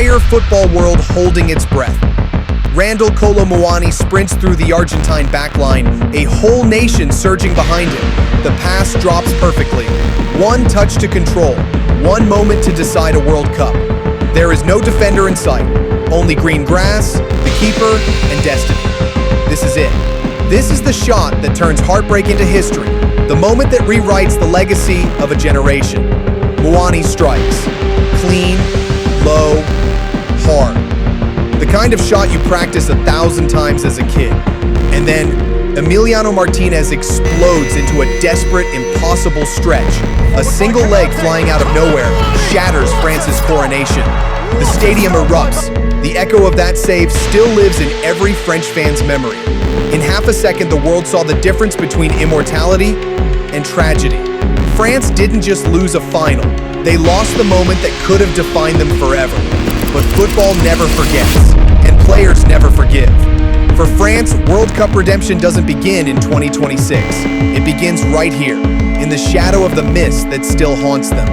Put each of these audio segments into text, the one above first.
entire football world holding its breath. Randal Kolo Muani sprints through the Argentine backline, a whole nation surging behind him. The pass drops perfectly. One touch to control, one moment to decide a World Cup. There is no defender in sight, only green grass, the keeper, and destiny. This is it. This is the shot that turns heartbreak into history, the moment that rewrites the legacy of a generation. Muani strikes. Clean, low, hard. The kind of shot you practice 1,000 times as a kid. And then, Emiliano Martínez explodes into a desperate, impossible stretch. A single leg flying out of nowhere shatters France's coronation. The stadium erupts. The echo of that save still lives in every French fan's memory. In half a second, the world saw the difference between immortality and tragedy. France didn't just lose a final. They lost the moment that could have defined them forever. But football never forgets, and players never forgive. For France, World Cup redemption doesn't begin in 2026. It begins right here, in the shadow of the mist that still haunts them.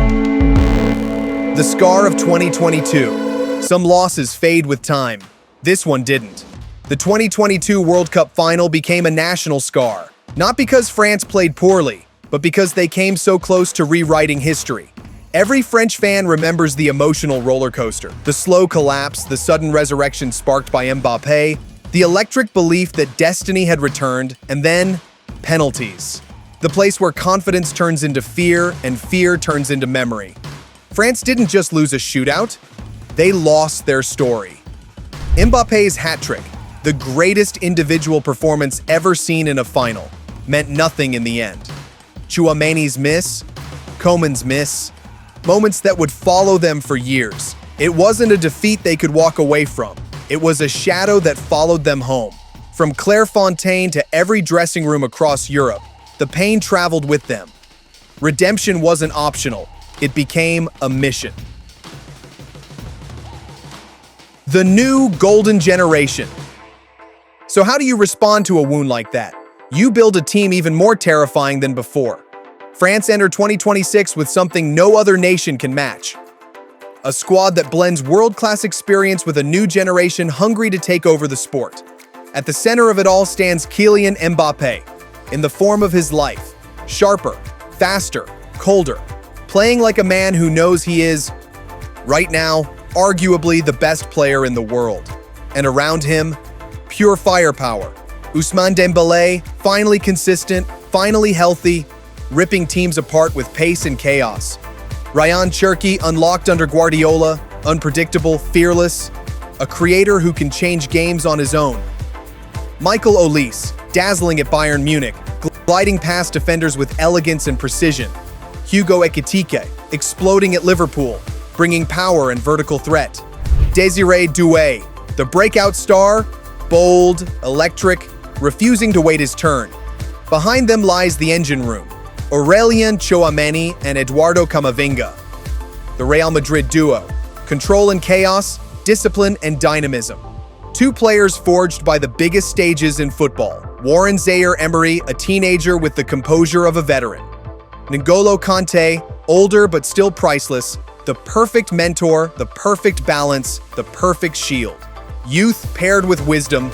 The scar of 2022. Some losses fade with time. This one didn't. The 2022 World Cup final became a national scar, not because France played poorly, but because they came so close to rewriting history. Every French fan remembers the emotional roller coaster, the slow collapse, the sudden resurrection sparked by Mbappé, the electric belief that destiny had returned, and then penalties. The place where confidence turns into fear and fear turns into memory. France didn't just lose a shootout, they lost their story. Mbappé's hat-trick, the greatest individual performance ever seen in a final, meant nothing in the end. Tchouaméni's miss, Coman's miss, moments that would follow them for years. It wasn't a defeat they could walk away from. It was a shadow that followed them home. From Clairefontaine to every dressing room across Europe, the pain traveled with them. Redemption wasn't optional. It became a mission. The new golden generation. So how do you respond to a wound like that? You build a team even more terrifying than before. France entered 2026 with something no other nation can match. A squad that blends world-class experience with a new generation hungry to take over the sport. At the center of it all stands Kylian Mbappé, in the form of his life. Sharper, faster, colder, playing like a man who knows he is, right now, arguably the best player in the world. And around him, pure firepower. Ousmane Dembélé, finally consistent, finally healthy, ripping teams apart with pace and chaos. Ryan Cherki, unlocked under Guardiola, unpredictable, fearless, a creator who can change games on his own. Michael Olise, dazzling at Bayern Munich, gliding past defenders with elegance and precision. Hugo Ekitike, exploding at Liverpool, bringing power and vertical threat. Désiré Doué, the breakout star, bold, electric, refusing to wait his turn. Behind them lies the engine room. Aurélien Tchouaméni and Eduardo Camavinga. The Real Madrid duo. Control and chaos, discipline and dynamism. Two players forged by the biggest stages in football. Warren Zaire-Emery, a teenager with the composure of a veteran. N'Golo Kanté, older but still priceless, the perfect mentor, the perfect balance, the perfect shield. Youth paired with wisdom,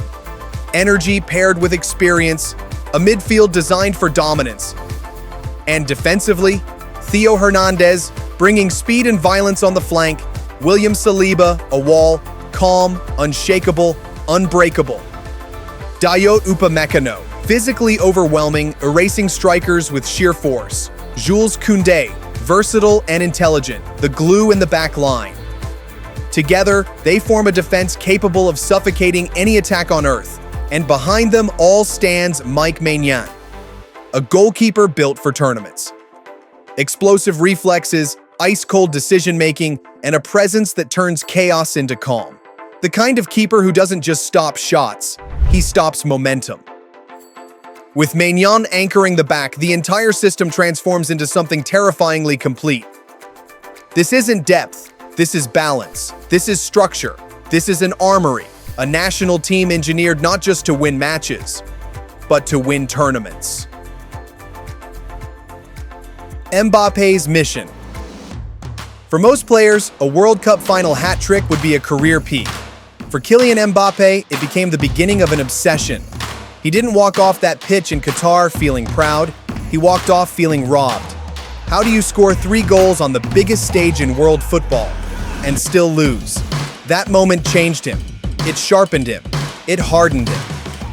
energy paired with experience, a midfield designed for dominance. And defensively, Theo Hernandez, bringing speed and violence on the flank, William Saliba, a wall, calm, unshakable, unbreakable. Dayot Upamecano, physically overwhelming, erasing strikers with sheer force. Jules Koundé, versatile and intelligent, the glue in the back line. Together, they form a defense capable of suffocating any attack on earth. And behind them all stands Mike Maignan, a goalkeeper built for tournaments. Explosive reflexes, ice-cold decision-making, and a presence that turns chaos into calm. The kind of keeper who doesn't just stop shots, he stops momentum. With Maignan anchoring the back, the entire system transforms into something terrifyingly complete. This isn't depth, this is balance, this is structure, this is an armory, a national team engineered not just to win matches, but to win tournaments. Mbappé's mission. For most players, a World Cup final hat trick would be a career peak. For Kylian Mbappe, it became the beginning of an obsession. He didn't walk off that pitch in Qatar feeling proud, he walked off feeling robbed. How do you score 3 goals on the biggest stage in world football and still lose? That moment changed him. It sharpened him. It hardened him.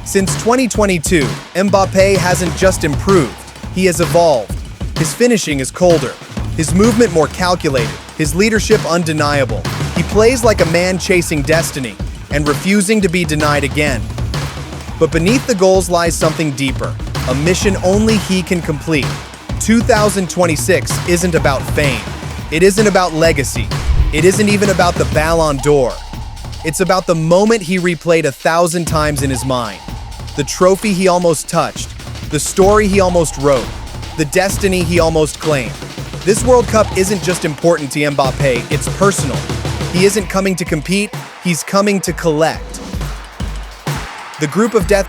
Since 2022, Mbappe hasn't just improved, he has evolved. His finishing is colder, his movement more calculated, his leadership undeniable. He plays like a man chasing destiny and refusing to be denied again. But beneath the goals lies something deeper, a mission only he can complete. 2026 isn't about fame. It isn't about legacy. It isn't even about the Ballon d'Or. It's about the moment he replayed 1,000 times in his mind. The trophy he almost touched. The story he almost wrote. The destiny he almost claimed. This World Cup isn't just important to Mbappe, it's personal. He isn't coming to compete, he's coming to collect. The group of death.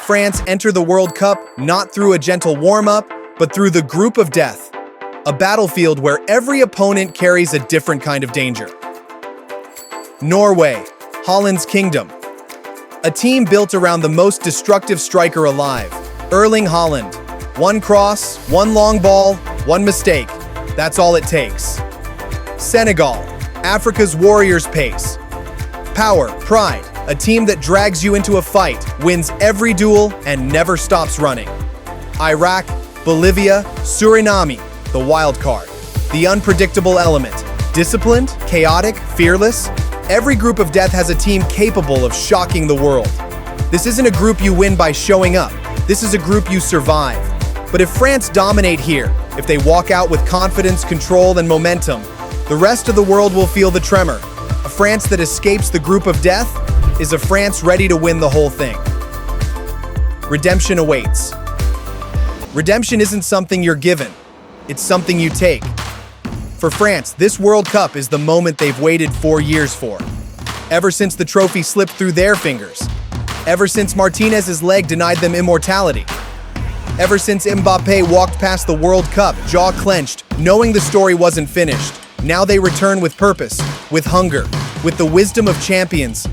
France enter the World Cup not through a gentle warm-up, but through the group of death. A battlefield where every opponent carries a different kind of danger. Norway, Holland's kingdom. A team built around the most destructive striker alive, Erling Haaland. One cross, one long ball, one mistake. That's all it takes. Senegal, Africa's warrior's pace. Power, pride, a team that drags you into a fight, wins every duel, and never stops running. Iraq, Bolivia, Suriname, the wild card. The unpredictable element. Disciplined, chaotic, fearless. Every group of death has a team capable of shocking the world. This isn't a group you win by showing up. This is a group you survive. But if France dominate here, if they walk out with confidence, control, and momentum, the rest of the world will feel the tremor. A France that escapes the group of death is a France ready to win the whole thing. Redemption awaits. Redemption isn't something you're given. It's something you take. For France, this World Cup is the moment they've waited 4 years for. Ever since the trophy slipped through their fingers. Ever since Martinez's leg denied them immortality. Ever since Mbappe walked past the World Cup, jaw clenched, knowing the story wasn't finished. Now they return with purpose, with hunger, with the wisdom of champions,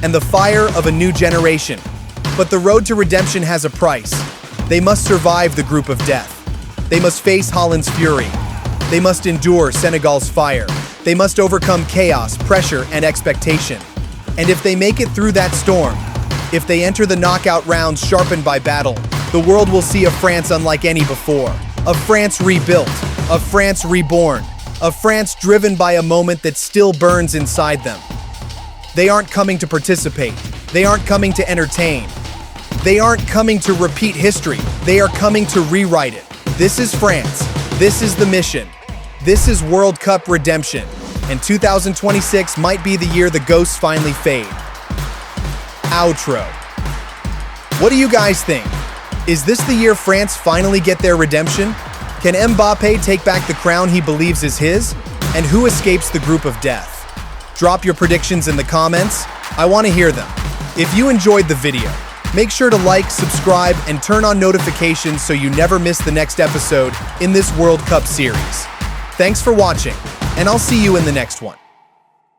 and the fire of a new generation. But the road to redemption has a price. They must survive the group of death. They must face Haaland's fury. They must endure Senegal's fire. They must overcome chaos, pressure, and expectation. And if they make it through that storm, if they enter the knockout rounds sharpened by battle, the world will see a France unlike any before. A France rebuilt, a France reborn, a France driven by a moment that still burns inside them. They aren't coming to participate. They aren't coming to entertain. They aren't coming to repeat history. They are coming to rewrite it. This is France. This is the mission. This is World Cup redemption. And 2026 might be the year the ghosts finally fade. Outro. What do you guys think? Is this the year France finally get their redemption? Can Mbappe take back the crown he believes is his? And who escapes the group of death? Drop your predictions in the comments. I want to hear them. If you enjoyed the video, make sure to like, subscribe, and turn on notifications so you never miss the next episode in this World Cup series. Thanks for watching, and I'll see you in the next one.